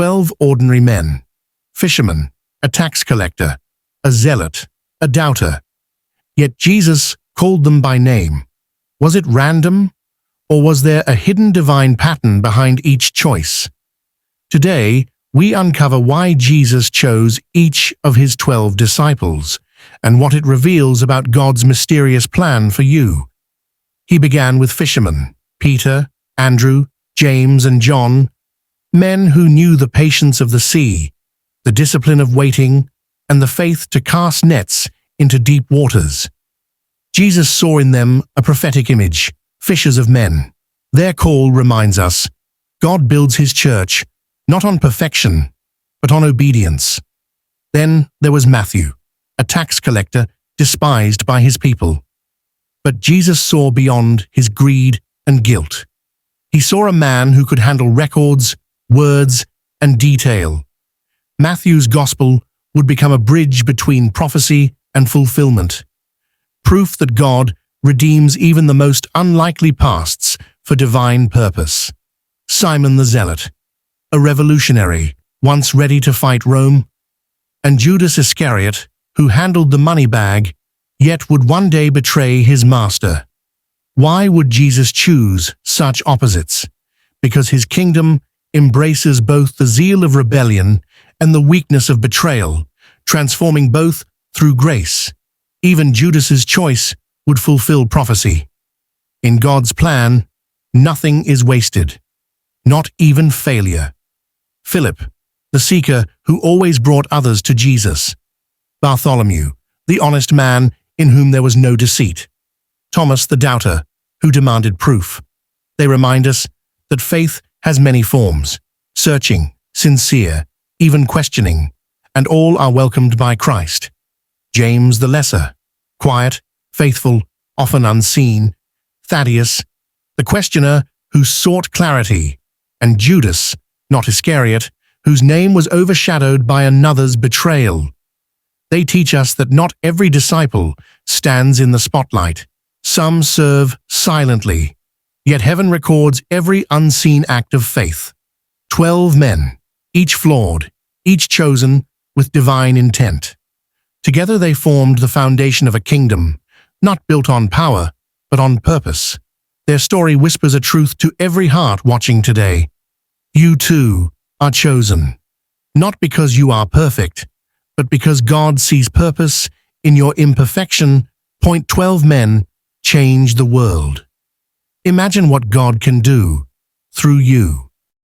12 ordinary men, fishermen, a tax collector, a zealot, a doubter. Yet Jesus called them by name. Was it random, or was there a hidden divine pattern behind each choice? Today, we uncover why Jesus chose each of his 12 disciples and what it reveals about God's mysterious plan for you. He began with fishermen, Peter, Andrew, James, and John, men who knew the patience of the sea, the discipline of waiting, and the faith to cast nets into deep waters. Jesus saw in them a prophetic image, fishers of men. Their call reminds us, God builds his church not on perfection, but on obedience. Then there was Matthew, a tax collector despised by his people. But Jesus saw beyond his greed and guilt. He saw a man who could handle records, words, and detail. Matthew's gospel would become a bridge between prophecy and fulfillment, proof that God redeems even the most unlikely pasts for divine purpose. Simon the Zealot, a revolutionary, once ready to fight Rome, and Judas Iscariot, who handled the money bag, yet would one day betray his master. Why would Jesus choose such opposites? Because his kingdom embraces both the zeal of rebellion and the weakness of betrayal, transforming both through grace. Even Judas's choice would fulfill prophecy. In God's plan, nothing is wasted, not even failure. Philip, the seeker who always brought others to Jesus. Bartholomew, the honest man in whom there was no deceit. Thomas, the doubter, who demanded proof. They remind us that faith has many forms, searching, sincere, even questioning, and all are welcomed by Christ. James the Lesser, quiet, faithful, often unseen. Thaddeus, the questioner who sought clarity, and Judas, not Iscariot, whose name was overshadowed by another's betrayal. They teach us that not every disciple stands in the spotlight. Some serve silently, yet heaven records every unseen act of faith. 12 men, each flawed, each chosen with divine intent. Together they formed the foundation of a kingdom, not built on power, but on purpose. Their story whispers a truth to every heart watching today. You too are chosen, not because you are perfect, but because God sees purpose in your imperfection. 12 men change the world. Imagine what God can do through you.